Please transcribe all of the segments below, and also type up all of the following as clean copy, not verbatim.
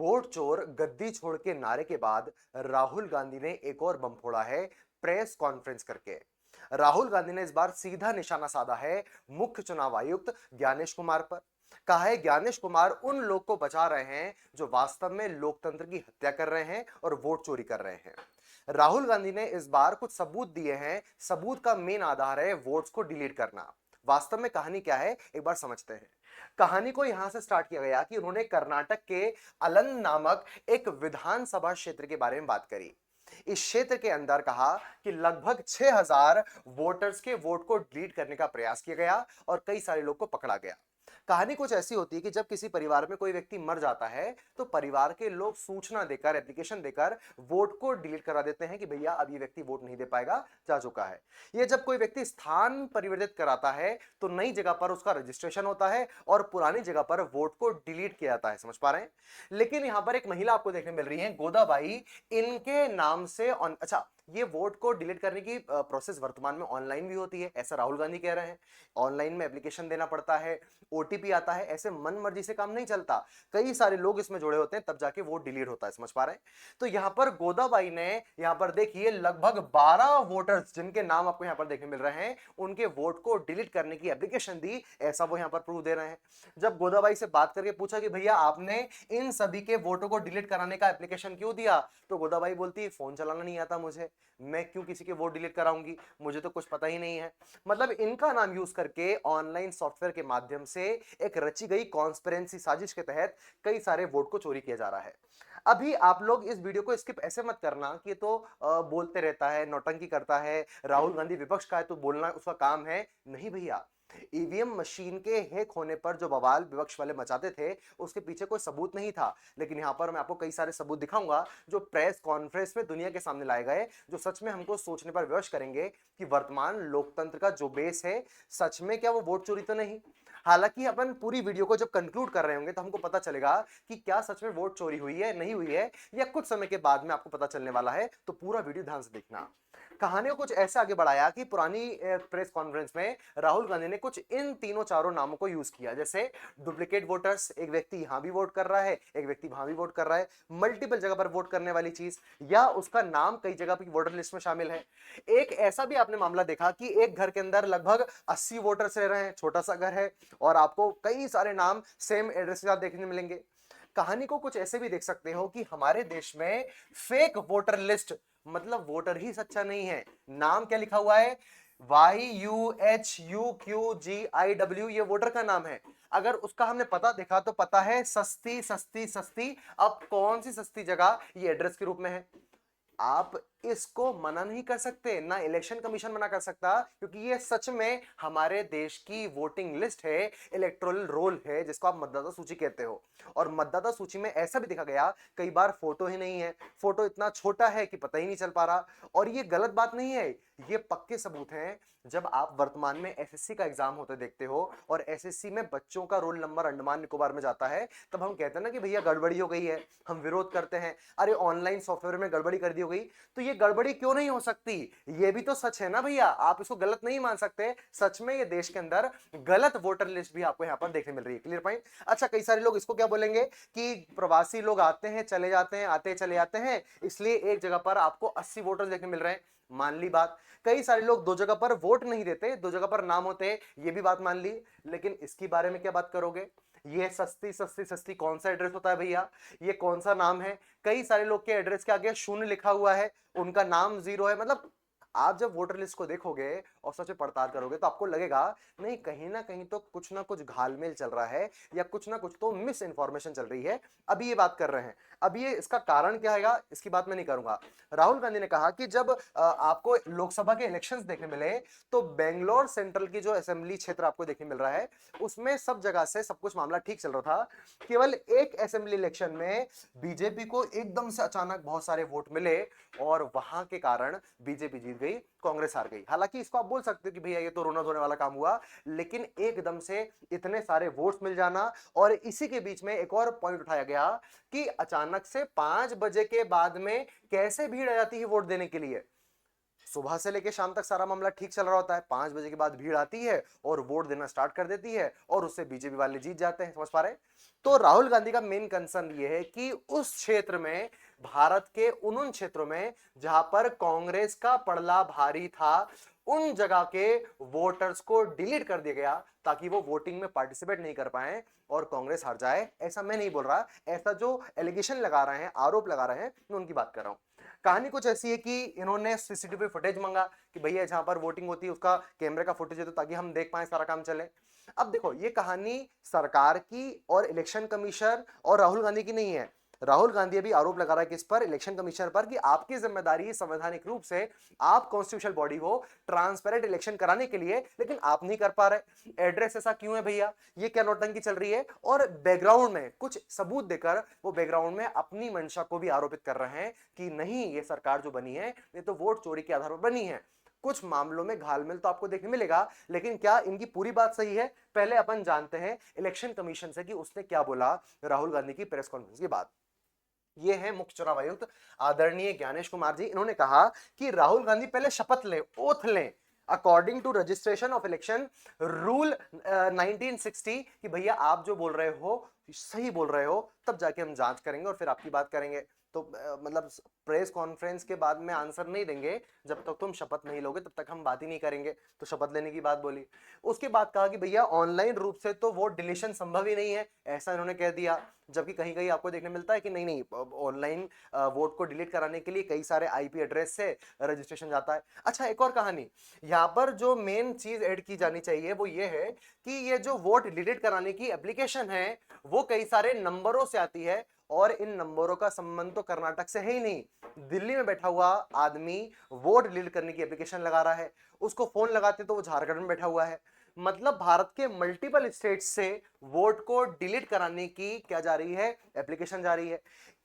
Vote चोर गद्दी छोड़ के नारे के बाद राहुल गांधी ने एक और बम फोड़ा है प्रेस कॉन्फ्रेंस करके। राहुल गांधी ने इस बार सीधा निशाना साधा है मुख्य चुनाव आयुक्त ज्ञानेश कुमार पर। कहा है ज्ञानेश कुमार उन लोग को बचा रहे हैं जो वास्तव में लोकतंत्र की हत्या कर रहे हैं और वोट चोरी कर रहे हैं। राहुल गांधी ने इस बार कुछ सबूत दिए हैं। सबूत का मेन आधार है वोट्स को डिलीट करना। वास्तव में कहानी क्या है एक बार समझते हैं। कहानी को यहां से स्टार्ट किया गया कि उन्होंने कर्नाटक के अलंग नामक एक विधानसभा क्षेत्र के बारे में बात करी। इस क्षेत्र के अंदर कहा कि लगभग 6000 वोटर्स के वोट को डिलीट करने का प्रयास किया गया और कई सारे लोग को पकड़ा गया। कहानी कुछ ऐसी होती है कि जब किसी परिवार में कोई व्यक्ति मर जाता है तो परिवार के लोग सूचना देकर एप्लीकेशन देकर वोट को डिलीट करा देते हैं कि भैया अब ये व्यक्ति वोट नहीं दे पाएगा, जा चुका है। ये जब कोई व्यक्ति स्थान परिवर्तित कराता है तो नई जगह पर उसका रजिस्ट्रेशन होता है और पुरानी जगह पर वोट को डिलीट किया जाता है। समझ पा रहे हैं? लेकिन यहां पर एक महिला आपको देखने मिल रही है, गोदाबाई। इनके नाम से अच्छा, ये वोट को डिलीट करने की प्रोसेस वर्तमान में ऑनलाइन भी होती है, ऐसा राहुल गांधी कह रहे हैं। ऑनलाइन में एप्लीकेशन देना पड़ता है, ओटीपी आता है, ऐसे मन मर्जी से काम नहीं चलता। कई सारे लोग इसमें जुड़े होते हैं तब जाके वोट डिलीट होता है। समझ पा रहे हैं? तो यहां पर गोदाबाई ने यहां पर देखिए लगभग 12 वोटर्स जिनके नाम आपको यहां पर देखने मिल रहे हैं उनके वोट को डिलीट करने की एप्लीकेशन दी, ऐसा वो यहां पर प्रूफ दे रहे हैं। जब गोदाबाई से बात करके पूछा कि भैया आपने इन सभी के वोटों को डिलीट कराने का एप्लीकेशन क्यों दिया, तो गोदाबाई बोलती है फोन चलाना नहीं आता मुझे, मैं क्यों किसी के वोट डिलीट कराऊंगी, मुझे तो कुछ पता ही नहीं है। मतलब इनका नाम यूज करके ऑनलाइन सॉफ्टवेयर के माध्यम से एक रची गई कॉन्स्पिरेंसी साजिश के तहत कई सारे वोट को चोरी किया जा रहा है। अभी आप लोग इस वीडियो को स्किप ऐसे मत करना कि ये तो बोलते रहता है, नौटंकी करता है, राहुल गांधी विपक्ष का है तो बोलना उसका काम है। नहीं भैया, ईवीएम मशीन के हैक होने पर जो बवाल विपक्ष वाले मचाते थे उसके पीछे कोई सबूत नहीं था, लेकिन यहां पर मैं आपको कई सारे सबूत दिखाऊंगा जो प्रेस कॉन्फ्रेंस में दुनिया के सामने लाए गए, जो सच में हमको सोचने पर विवश करेंगे कि वर्तमान लोकतंत्र का जो बेस है सच में क्या वो वोट चोरी तो नहीं। हालांकि अपन पूरी वीडियो को जब कंक्लूड कर रहे होंगे तो हमको पता चलेगा कि क्या सच में वोट चोरी हुई है, नहीं हुई है, या कुछ समय के बाद में आपको पता चलने वाला है। तो पूरा वीडियो ध्यान से देखना। कहानी को कुछ ऐसे आगे बढ़ाया कि पुरानी प्रेस कॉन्फ्रेंस में राहुल गांधी ने कुछ इन तीनों चारों नामों को यूज किया, जैसे डुप्लीकेट वोटर्स, एक व्यक्ति यहां भी वोट कर रहा है, एक व्यक्ति वहां भी वोट कर रहा है, मल्टीपल जगह पर वोट करने वाली चीज, या उसका नाम कई जगह पर वोटर लिस्ट में शामिल है। एक ऐसा भी आपने मामला देखा कि एक घर के अंदर लगभग 80 वोटर्स रह रहे हैं, छोटा सा घर है और आपको कई सारे नाम सेम एड्रेस के साथ देखने मिलेंगे। कहानी को कुछ ऐसे भी देख सकते हो कि हमारे देश में फेक वोटर लिस्ट, मतलब वोटर ही सच्चा नहीं है, नाम क्या लिखा हुआ है, YUHUQGIW, ये वोटर का नाम है। अगर उसका हमने पता देखा तो पता है सस्ती सस्ती सस्ती। अब कौन सी सस्ती जगह ये एड्रेस के रूप में है? आप इसको मना नहीं कर सकते, ना इलेक्शन कमीशन मना कर सकता, क्योंकि ये सच में हमारे देश की वोटिंग लिस्ट है, इलेक्टोरल रोल है, जिसको आप मतदाता सूची कहते हो। और मतदाता सूची में ऐसा भी देखा गया कई बार फोटो ही नहीं है, फोटो इतना छोटा है कि पता ही नहीं चल पा रहा। और ये गलत बात नहीं है, ये पक्के सबूत हैं। जब आप वर्तमान में एसएससी का एग्जाम होते देखते हो और एसएससी में बच्चों का रोल नंबर अंडमान निकोबार में जाता है, तब हम कहते हैं ना कि भैया गड़बड़ी हो गई है, हम विरोध करते हैं, अरे ऑनलाइन सॉफ्टवेयर में गड़बड़ी कर दी हो गई। तो ये गड़बड़ी क्यों नहीं हो सकती? ये भी तो सच है ना भैया, आप इसको गलत नहीं मान सकते। सच में ये देश के अंदर गलत वोटर लिस्ट भी आपको यहां पर देखने मिल रही है। Clear point? अच्छा, कई सारे लोग इसको क्या बोलेंगे कि प्रवासी लोग आते हैं चले जाते हैं, आते चले जाते हैं, इसलिए एक जगह पर आपको 80 वोटर्स देखने मिल रहे हैं। मान ली बात। कई सारे लोग दो जगह पर वोट नहीं देते, दो जगह पर नाम होते हैं, ये भी बात मान ली। लेकिन इसके बारे में क्या बात करोगे? ये सस्ती सस्ती सस्ती कौन सा एड्रेस होता है भैया? ये कौन सा नाम है? कई सारे लोग के एड्रेस के आगे शून्य लिखा हुआ है, उनका नाम 0 है। मतलब आप जब वोटर लिस्ट को देखोगे और सच में पड़ताल करोगे तो आपको लगेगा नहीं, कहीं ना कुछ ना कुछ घालमेल चल रहा है या कुछ ना कुछ तो मिस इंफॉर्मेशन चल रही है। अभी ये बात कर रहे हैं, अभी ये इसका कारण क्या है इसकी बात मैं नहीं करूंगा। राहुल गांधी ने कहा कि जब आपको लोकसभा के इलेक्शंस देखने मिले तो बेंगलोर सेंट्रल की जो असेंबली क्षेत्र आपको देखने मिल रहा है उसमें सब जगह से सब कुछ मामला ठीक चल रहा था। केवल एक असेंबली इलेक्शन में बीजेपी को एकदम से अचानक बहुत सारे वोट मिले और वहां के कारण बीजेपी जीत गई, कांग्रेस हार गई। हालांकि इसको आप बोल सकते हो कि भैया ये तो रोना धोने वाला काम हुआ, लेकिन एकदम से इतने सारे वोट्स मिल जाना, और इसी के बीच में एक और पॉइंट उठाया गया कि अचानक से 5 बजे के बाद में कैसे भीड़ आ जाती है वोट देने के लिए। सुबह से लेकर शाम तक सारा मामला ठीक चल रहा होता है, 5 बजे के बाद भीड़ आती है और वोट देना स्टार्ट कर देती है और उससे बीजेपी वाले जीत जाते हैं। समझ पा रहे? तो राहुल गांधी का मेन कंसर्न ये है कि उस क्षेत्र में, भारत के उन क्षेत्रों में जहां पर कांग्रेस का पड़ला भारी था, उन जगह के वोटर्स को डिलीट कर दिया गया ताकि वो वोटिंग में पार्टिसिपेट नहीं कर पाए और कांग्रेस हार जाए। ऐसा मैं नहीं बोल रहा, ऐसा जो एलिगेशन लगा रहे हैं, आरोप लगा रहे हैं, मैं उनकी बात कर रहा हूं। कहानी कुछ ऐसी है कि इन्होंने सीसीटीवी फुटेज मांगा कि भैया जहां पर वोटिंग होती है उसका कैमरे का फुटेज है तो ताकि हम देख पाए, सारा काम चले। अब देखो, ये कहानी सरकार की और इलेक्शन कमीशन और राहुल गांधी की नहीं है। राहुल गांधी अभी आरोप लगा रहा है किस पर? इलेक्शन कमीशन पर, कि आपकी जिम्मेदारी संवैधानिक रूप से, आप कॉन्स्टिट्यूशनल बॉडी हो, ट्रांसपेरेंट इलेक्शन कराने के लिए, लेकिन आप नहीं कर पा रहे। एड्रेस ऐसा क्यों है भैया? ये क्या नौटंकी चल रही है? और बैकग्राउंड में कुछ सबूत देकर वो बैकग्राउंड में अपनी मंशा को भी आरोपित कर रहे हैं कि नहीं, ये सरकार जो बनी है ये तो वोट चोरी के आधार पर बनी है। कुछ मामलों में घालमेल तो आपको देखने मिलेगा, लेकिन क्या इनकी पूरी बात सही है? पहले अपन जानते हैं इलेक्शन कमीशन से कि उसने क्या बोला राहुल गांधी की प्रेस कॉन्फ्रेंस के बाद। ये है मुख्य चुनाव आयुक्त आदरणीय ज्ञानेश कुमार जी। इन्होंने कहा कि राहुल गांधी पहले शपथ लें, ओथ लें, according to registration of election rule 1960, कि भैया आप जो बोल रहे हो सही बोल रहे हो, तब जाके हम जांच करेंगे और फिर आपकी बात करेंगे। तो मतलब प्रेस कॉन्फ्रेंस के बाद में आंसर नहीं देंगे, जब तक तुम शपथ नहीं लोगे तब तक हम बात ही नहीं करेंगे। तो शपथ लेने की बात बोली। उसके बाद कहा कि भैया ऑनलाइन रूप से तो वोट डिलीशन संभव ही नहीं है, ऐसा इन्होंने कह दिया। जबकि कहीं कहीं आपको देखने मिलता है कि नहीं नहीं, ऑनलाइन वोट को डिलीट कराने के लिए कई सारे आईपी एड्रेस से रजिस्ट्रेशन जाता है। अच्छा, एक और कहानी यहाँ पर जो मेन चीज ऐड की जानी चाहिए वो ये है कि ये जो वोट डिलीट कराने की एप्लीकेशन है वो कई सारे नंबरों से आती है, और इन नंबरों का संबंध तो कर्नाटक से है ही नहीं। दिल्ली में बैठा हुआ आदमी वोट डिलीट करने की एप्लीकेशन लगा रहा है, उसको फोन लगाते तो वो झारखंड में बैठा हुआ है। मतलब भारत के मल्टीपल स्टेट से वोट को डिलीट कराने की क्या जा रही है? एप्लीकेशन जा रही है।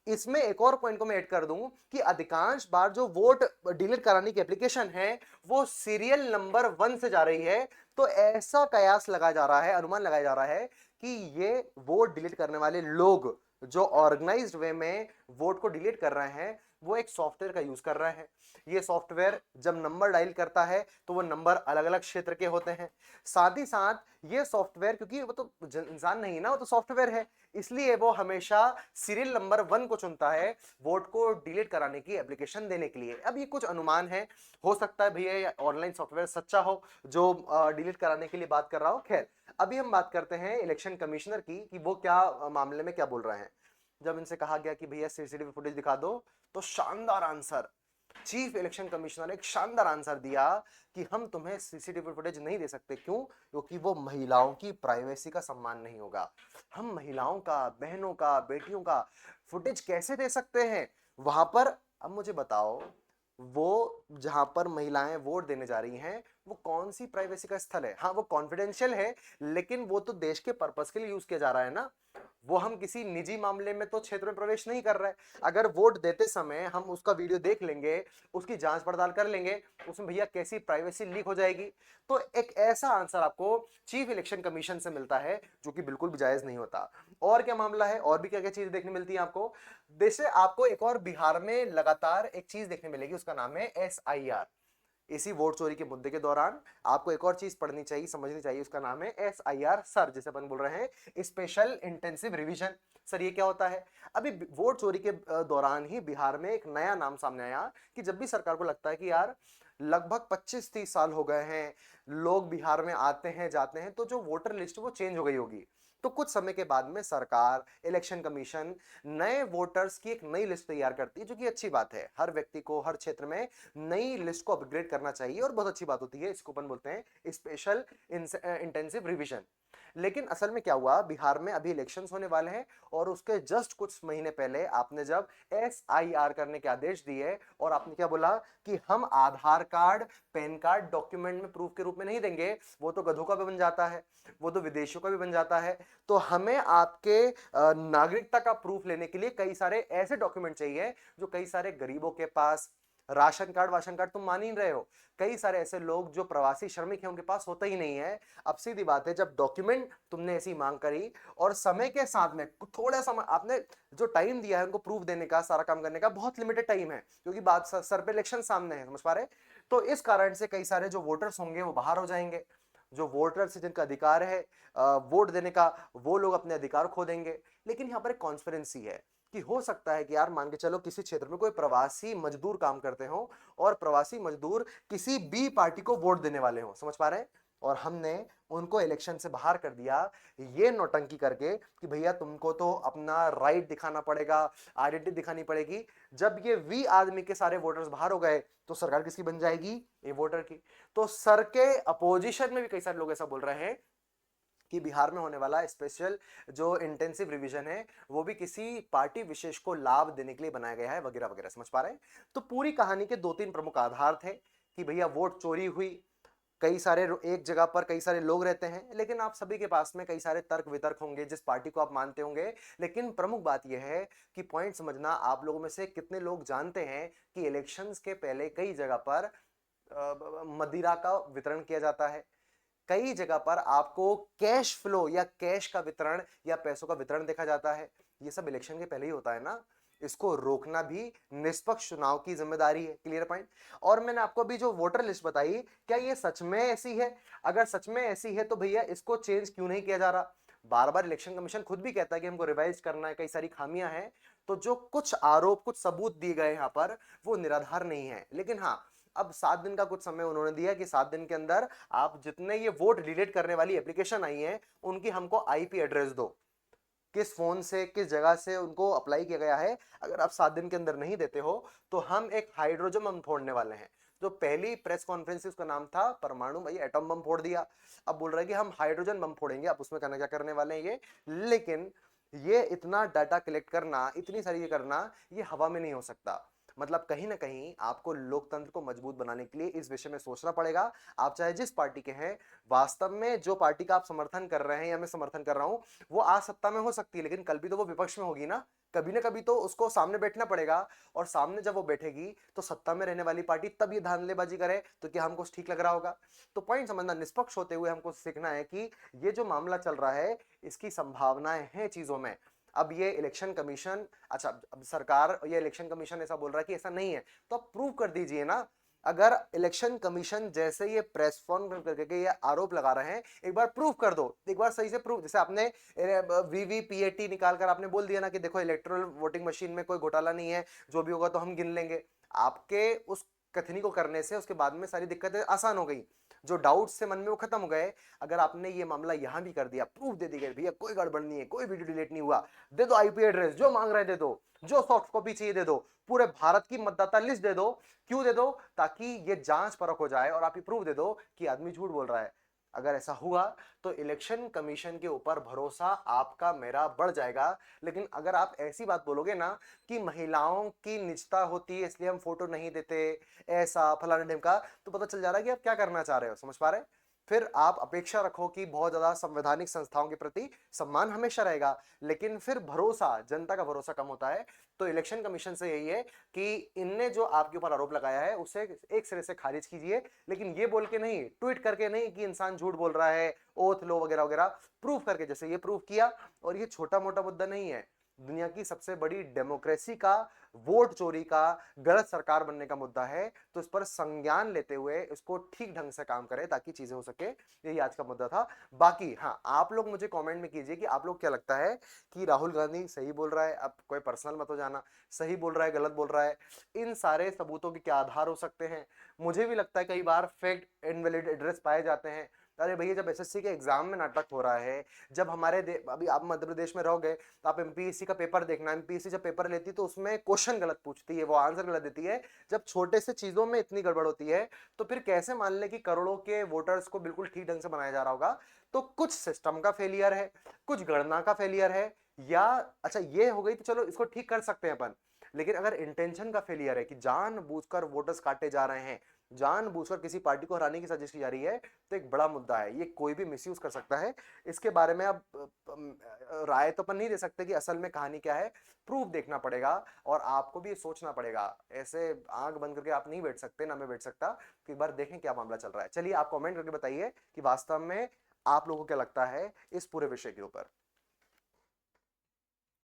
इसमें एक और पॉइंट को मैं ऐड कर दूं कि अधिकांश बार जो वोट डिलीट कराने की एप्लीकेशन है वो सीरियल नंबर 1 से जा रही है। तो ऐसा कयास लगाया जा रहा है, अनुमान लगाया जा रहा है कि ये वोट डिलीट करने वाले लोग जो ऑर्गेनाइज्ड वे में वोट को डिलीट कर रहे हैं वो एक सॉफ्टवेयर का यूज कर रहे हैं। ये सॉफ्टवेयर जब नंबर डायल करता है तो वो नंबर अलग अलग क्षेत्र के होते हैं। साथ ही साथ ये सॉफ्टवेयर, क्योंकि वो तो इंसान नहीं ना, वो तो सॉफ्टवेयर है, इसलिए वो हमेशा सीरियल नंबर 1 को चुनता है वोट को डिलीट कराने की एप्लीकेशन देने के लिए। अब ये कुछ अनुमान है, हो सकता है भैया ऑनलाइन सॉफ्टवेयर सच्चा हो जो डिलीट कराने के लिए बात कर रहा हो। खैर, अभी हम बात करते हैं इलेक्शन कमिश्नर की कि वो क्या मामले में क्या बोल रहे हैं। जब इनसे कहा गया कि भैया सीसीटीवी फुटेज दिखा दो, तो शानदार आंसर, चीफ इलेक्शन कमिश्नर ने एक शानदार आंसर दिया कि हम तुम्हें सीसीटीवी फुटेज नहीं दे सकते। क्यों? क्योंकि वो महिलाओं की प्राइवेसी का सम्मान नहीं होगा। हम महिलाओं का, बहनों का, बेटियों का फुटेज कैसे दे सकते हैं वहां पर? अब मुझे बताओ, वो जहां पर महिलाएं वोट देने जा रही हैं वो कौन सी प्राइवेसी का स्थल है? हाँ, वो कॉन्फिडेंशियल है, लेकिन वो तो देश के पर्पस के लिए यूज किया जा रहा है ना। वो हम किसी निजी मामले में तो क्षेत्र में प्रवेश नहीं कर रहे। अगर वोट देते समय हम उसका वीडियो देख लेंगे, उसकी जांच पड़ताल कर लेंगे, उसमें भैया कैसी प्राइवेसी लीक हो जाएगी? तो एक ऐसा आंसर आपको चीफ इलेक्शन कमीशन से मिलता है जो कि बिल्कुल भी जायज नहीं होता। और क्या मामला है, और भी क्या क्या चीज देखने मिलती है आपको? जैसे आपको एक और बिहार में लगातार एक चीज देखने मिलेगी, उसका नाम है SIR। इसी वोट चोरी के मुद्दे के दौरान आपको एक और चीज पढ़नी चाहिए, समझनी चाहिए, उसका नाम है SIR सर, जैसे अपन बोल रहे हैं स्पेशल इंटेंसिव रिवीजन। सर ये क्या होता है? अभी वोट चोरी के दौरान ही बिहार में एक नया नाम सामने आया कि जब भी सरकार को लगता है कि यार लगभग 25-30 साल हो गए हैं, लोग बिहार में आते हैं जाते हैं, तो जो वोटर लिस्ट वो चेंज हो गई होगी। तो कुछ समय के बाद में सरकार, इलेक्शन कमीशन नए वोटर्स की एक नई लिस्ट तैयार करती है, जो कि अच्छी बात है। हर व्यक्ति को हर क्षेत्र में नई लिस्ट को अपग्रेड करना चाहिए और बहुत अच्छी बात होती है। इसको अपन बोलते हैं स्पेशल इंटेंसिव रिवीजन। लेकिन असल में क्या हुआ, बिहार में अभी इलेक्शंस होने वाले हैं और उसके जस्ट कुछ महीने पहले आपने जब SIR करने के आदेश दिए और आपने क्या बोला कि हम आधार कार्ड, पैन कार्ड डॉक्यूमेंट में प्रूफ के रूप में नहीं देंगे, वो तो गधों का भी बन जाता है, वो तो विदेशियों का भी बन जाता है। तो हमें आपके नागरिकता का प्रूफ लेने के लिए कई सारे ऐसे डॉक्यूमेंट चाहिए जो कई सारे गरीबों के पास, राशन कार्ड वाशन कार्ड तुम मान ही रहे हो, कई सारे ऐसे लोग जो प्रवासी श्रमिक हैं उनके पास होता ही नहीं है। अब सीधी बात है, जब डॉक्यूमेंट तुमने ऐसी मांग करी और समय के साथ में थोड़ा सा आपने जो टाइम दिया है उनको प्रूफ देने का, सारा काम करने का, बहुत लिमिटेड टाइम है, क्योंकि बात सर पे इलेक्शन सामने है, समझ पा रहे? तो इस कारण से कई सारे जो वोटर्स होंगे वो बाहर हो जाएंगे। जो वोटर्स जिनका अधिकार है वोट देने का, वो लोग अपने अधिकार खो देंगे। लेकिन यहाँ पर एक कॉन्स्पिरेंसी है कि हो सकता है कि यार मान के चलो किसी क्षेत्र में कोई प्रवासी मजदूर काम करते हो और प्रवासी मजदूर किसी बी पार्टी को वोट देने वाले हो, समझ पा रहे हैं, और हमने उनको इलेक्शन से बाहर कर दिया ये नौटंकी करके कि भैया तुमको तो अपना राइट दिखाना पड़ेगा, आइडेंटिटी दिखानी पड़ेगी। जब ये वी आदमी के सारे वोटर्स बाहर हो गए तो सरकार किसकी बन जाएगी? ए वोटर की। तो सर के अपोजिशन में भी कई सारे लोग ऐसा बोल रहे हैं कि बिहार में होने वाला स्पेशल जो इंटेंसिव रिवीजन है वो भी किसी पार्टी विशेष को लाभ देने के लिए बनाया गया है, वगैरह वगैरह, समझ पा रहे हैं। तो पूरी कहानी के दो तीन प्रमुख आधार थे कि भैया वोट चोरी हुई, कई सारे एक जगह पर कई सारे लोग रहते हैं, लेकिन आप सभी के पास में कई सारे तर्क वितर्क होंगे जिस पार्टी को आप मानते होंगे। लेकिन प्रमुख बात यह है कि पॉइंट समझना, आप लोगों में से कितने लोग जानते हैं कि इलेक्शंस के पहले कई जगह पर मदिरा का वितरण किया जाता है, कई जगह पर आपको कैश फ्लो या कैश का वितरण या पैसों का वितरण देखा जाता है। ये सब इलेक्शन के पहले ही होता है ना। इसको रोकना भी निष्पक्ष चुनाव की जिम्मेदारी है। Clear point. और मैंने आपको अभी जो वोटर लिस्ट बताई, क्या ये सच में ऐसी है? अगर सच में ऐसी है तो भैया इसको चेंज क्यों नहीं किया जा रहा? बार बार इलेक्शन कमीशन खुद भी कहता है कि हमको रिवाइज करना है, कई सारी खामियां हैं। तो जो कुछ आरोप, कुछ सबूत दिए गए यहां पर, वो निराधार नहीं है। लेकिन हाँ, अब 7 दिन का कुछ समय उन्होंने दिया कि 7 दिन के अंदर आप जितने ये वोट डिलीट करने वाली एप्लीकेशन आई है उनकी हमको आईपी एड्रेस दो, किस फोन से किस जगह से उनको अप्लाई किया गया है। अगर आप 7 दिन के अंदर नहीं देते हो तो हम एक हाइड्रोजन बम फोड़ने वाले हैं। जो पहली प्रेस कॉन्फ्रेंस उसका नाम था परमाणु, भाई एटम बम फोड़ दिया, अब बोल रहे हैं कि हम हाइड्रोजन बम फोड़ेंगे। आप उसमें करना क्या करने वाले हैं ये? लेकिन ये इतना डाटा कलेक्ट करना, इतनी सारी ये करना, ये हवा में नहीं हो सकता। मतलब कहीं ना कहीं आपको लोकतंत्र को मजबूत बनाने के लिए इस विषय में सोचना पड़ेगा। आप चाहे जिस पार्टी के हैं, वास्तव में जो पार्टी का आप समर्थन कर रहे हैं या मैं समर्थन कर रहा हूं, वो आज सत्ता में हो सकती है लेकिन कल भी तो वो विपक्ष में होगी ना। कभी ना कभी तो उसको सामने बैठना पड़ेगा, और सामने जब वो बैठेगी तो सत्ता में रहने वाली पार्टी तब ये धांधलेबाजी करे तो क्या हमको ठीक लग रहा होगा? तो पॉइंट समझना, निष्पक्ष होते हुए हमको सीखना है कि ये जो मामला चल रहा है इसकी संभावनाएं हैं चीजों में। अब ये इलेक्शन कमीशन, अच्छा अब सरकार, ये इलेक्शन कमीशन ऐसा बोल रहा है कि ऐसा नहीं है, तो आप प्रूव कर दीजिए ना। अगर इलेक्शन कमीशन जैसे ये प्रेस कॉन्फ्रेंस करके ये आरोप लगा रहे हैं, एक बार प्रूव कर दो, एक बार सही से प्रूव। जैसे आपने वीवीपीएटी निकाल कर आपने बोल दिया ना कि देखो इलेक्ट्रल वोटिंग मशीन में कोई घोटाला नहीं है, जो भी होगा तो हम गिन लेंगे। आपके उस कथनी को करने से उसके बाद में सारी दिक्कतें आसान हो गई, जो डाउट से मन में वो खत्म हो गए। अगर आपने ये मामला यहां भी कर दिया, प्रूफ दे दी गई भैया कोई गड़बड़ नहीं है, कोई वीडियो डिलीट नहीं हुआ, दे दो आईपी एड्रेस, जो मांग रहे दे दो, जो सॉफ्ट कॉपी चाहिए दे दो, पूरे भारत की मतदाता लिस्ट दे दो। क्यों दे दो? ताकि ये जांच परख हो जाए और आप ये प्रूफ दे दो कि आदमी झूठ बोल रहा है। अगर ऐसा हुआ तो इलेक्शन कमीशन के ऊपर भरोसा आपका मेरा बढ़ जाएगा। लेकिन अगर आप ऐसी बात बोलोगे ना कि महिलाओं की निजता होती है इसलिए हम फोटो नहीं देते, ऐसा फलाने ढिमका, तो पता चल जा रहा है कि आप क्या करना चाह रहे हो, समझ पा रहे हैं? फिर आप अपेक्षा रखो कि बहुत ज्यादा संवैधानिक संस्थाओं के प्रति सम्मान हमेशा रहेगा, लेकिन फिर भरोसा, जनता का भरोसा कम होता है। तो इलेक्शन कमीशन से यही है कि इनने जो आपके ऊपर आरोप लगाया है उसे एक सिरे से खारिज कीजिए, लेकिन ये बोल के नहीं, ट्वीट करके नहीं कि इंसान झूठ बोल रहा है, ओथ लो वगैरह वगैरह, प्रूफ करके, जैसे ये प्रूफ किया। और ये छोटा मोटा मुद्दा नहीं है, दुनिया की सबसे बड़ी डेमोक्रेसी का, वोट चोरी का, गलत सरकार बनने का मुद्दा है। तो इस पर संज्ञान लेते हुए इसको ठीक ढंग से काम करें ताकि चीजें हो सके। यही आज का मुद्दा था। बाकी हाँ, आप लोग मुझे कमेंट में कीजिए कि आप लोग क्या लगता है कि राहुल गांधी सही बोल रहा है? अब कोई पर्सनल मत हो जाना, सही बोल रहा है गलत बोल रहा है, इन सारे सबूतों के क्या आधार हो सकते हैं? मुझे भी लगता है कई बार फेक इनवैलिड एड्रेस पाए जाते हैं। अरे भैया जब एसएससी के एग्जाम में नाटक हो रहा है, जब हमारे अभी आप मध्य प्रदेश में रहोगे तो आप एमपीएससी का पेपर देखना, एमपीएससी जब पेपर लेती है तो उसमें क्वेश्चन गलत पूछती है, वो आंसर गलत देती है। जब छोटे से चीजों में इतनी गड़बड़ होती है तो फिर कैसे मान ले कि करोड़ों के वोटर्स को बिल्कुल ठीक ढंग से बनाया जा रहा होगा? तो कुछ सिस्टम का फेलियर है, कुछ गणना का फेलियर है, या अच्छा ये हो गई तो चलो इसको ठीक कर सकते हैं अपन। लेकिन अगर इंटेंशन का फेलियर है कि जानबूझकर वोटर्स काटे जा रहे हैं, जानबूझकर किसी पार्टी को हराने की साजिश की जा रही है, तो एक बड़ा मुद्दा है, ये कोई भी मिसयूज कर सकता है। इसके बारे में अब राय तो अपन नहीं दे सकते कि असल में कहानी क्या है, प्रूफ देखना पड़ेगा। और आपको भी सोचना पड़ेगा, ऐसे आंख बंद करके आप नहीं बैठ सकते, ना मैं बैठ सकता, कि एक बार देखें क्या मामला चल रहा है। चलिए आप कमेंट करके बताइए कि वास्तव में आप लोगों को क्या लगता है इस पूरे विषय के ऊपर।